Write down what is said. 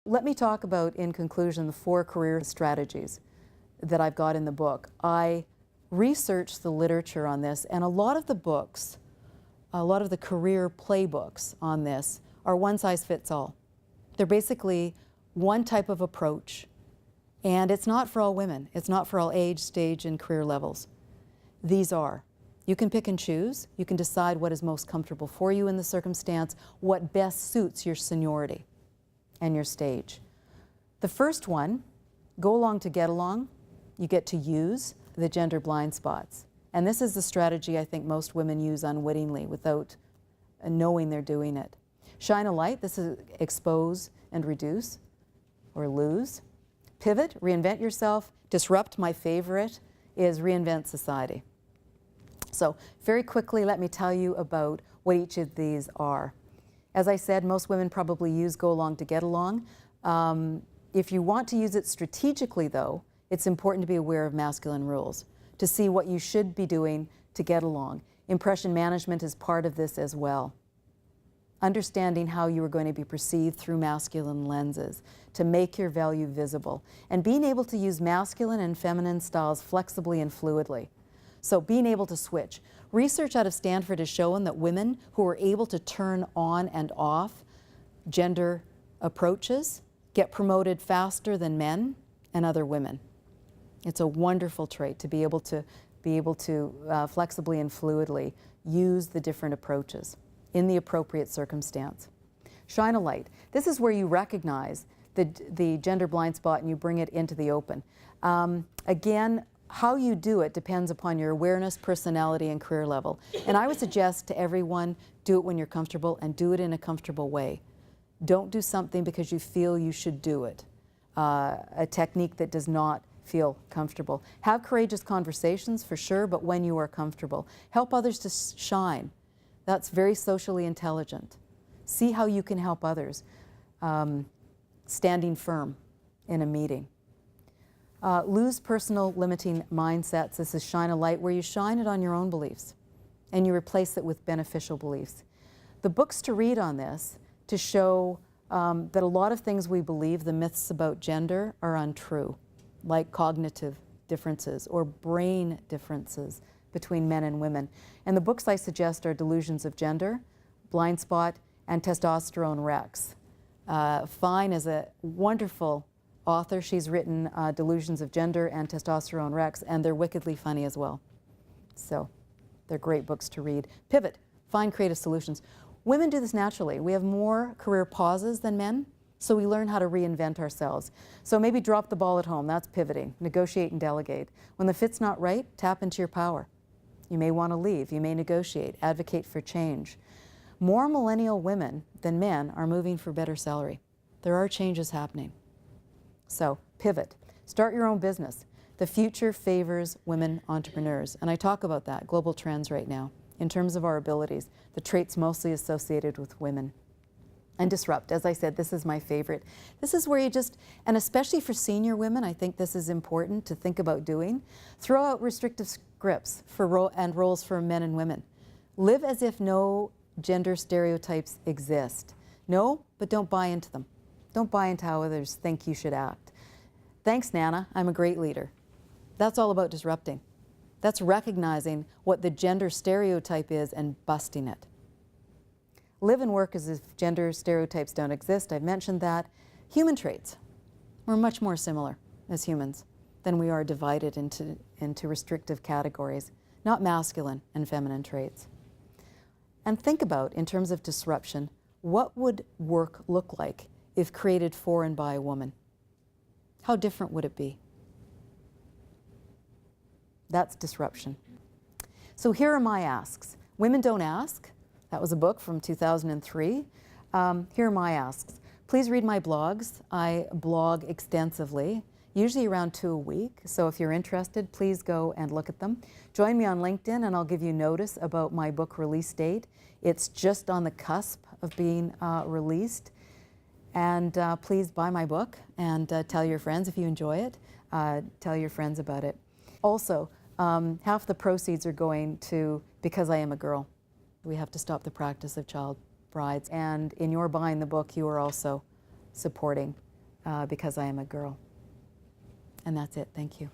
let me talk about, in conclusion, the 4 career strategies that I've got in the book. I researched the literature on this, and a lot of the books, a lot of the career playbooks on this are one size fits all. They're basically one type of approach, and it's not for all women. It's not for all age, stage, and career levels. These are. You can pick and choose. You can decide what is most comfortable for you in the circumstance, what best suits your seniority and your stage. The first one, go along to get along. You get to use the gender blind spots. And this is the strategy I think most women use unwittingly without knowing they're doing it. Shine a light, this is expose and reduce or lose. Pivot, reinvent yourself. Disrupt, my favorite, is reinvent society. So very quickly, let me tell you about what each of these are. As I said, most women probably use go along to get along. If you want to use it strategically, though, it's important to be aware of masculine rules, to see what you should be doing to get along. Impression management is part of this as well. Understanding how you are going to be perceived through masculine lenses to make your value visible, and being able to use masculine and feminine styles flexibly and fluidly. So being able to switch. Research out of Stanford has shown that women who are able to turn on and off gender approaches get promoted faster than men and other women. It's a wonderful trait to be able to flexibly and fluidly use the different approaches in the appropriate circumstance. Shine a light. This is where you recognize the gender blind spot and you bring it into the open. Again, how you do it depends upon your awareness, personality, and career level. And I would suggest to everyone, do it when you're comfortable and do it in a comfortable way. Don't do something because you feel you should do it. A technique that does not feel comfortable. Have courageous conversations for sure, but when you are comfortable. Help others to shine. That's very socially intelligent. See how you can help others. Standing firm in a meeting. Lose personal limiting mindsets. This is shine a light, where you shine it on your own beliefs and you replace it with beneficial beliefs. The books to read on this to show that a lot of things we believe, the myths about gender, are untrue, like cognitive differences or brain differences between men and women. And the books I suggest are Delusions of Gender, Blind Spot, and Testosterone Rex. Fine is a wonderful author. She's written Delusions of Gender and Testosterone Rex, and they're wickedly funny as well. So they're great books to read. Pivot, find creative solutions. Women do this naturally. We have more career pauses than men, so we learn how to reinvent ourselves. So maybe drop the ball at home, that's pivoting. Negotiate and delegate. When the fit's not right, tap into your power. You may want to leave, you may negotiate, advocate for change. More millennial women than men are moving for better salary. There are changes happening. So pivot, start your own business. The future favors women entrepreneurs, and I talk about that, global trends right now, in terms of our abilities, the traits mostly associated with women. And disrupt, as I said, this is my favorite. This is where you just, and especially for senior women, I think this is important to think about doing. Throw out restrictive scripts for roles for men and women. Live as if no gender stereotypes exist. No, but don't buy into them. Don't buy into how others think you should act. Thanks, Nana, I'm a great leader. That's all about disrupting. That's recognizing what the gender stereotype is and busting it. Live and work as if gender stereotypes don't exist. I've mentioned that. Human traits. We're much more similar as humans than we are divided into restrictive categories, not masculine and feminine traits. And think about, in terms of disruption, what would work look like if created for and by a woman? How different would it be? That's disruption. So here are my asks. Women Don't Ask. That was a book from 2003. Here are my asks. Please read my blogs. I blog extensively, usually around 2 a week. So if you're interested, please go and look at them. Join me on LinkedIn and I'll give you notice about my book release date. It's just on the cusp of being released. And please buy my book and tell your friends if you enjoy it. Tell your friends about it. Also, half the proceeds are going to Because I Am a Girl. We have to stop the practice of child brides. And in your buying the book, you are also supporting because I am a girl. And that's it. Thank you.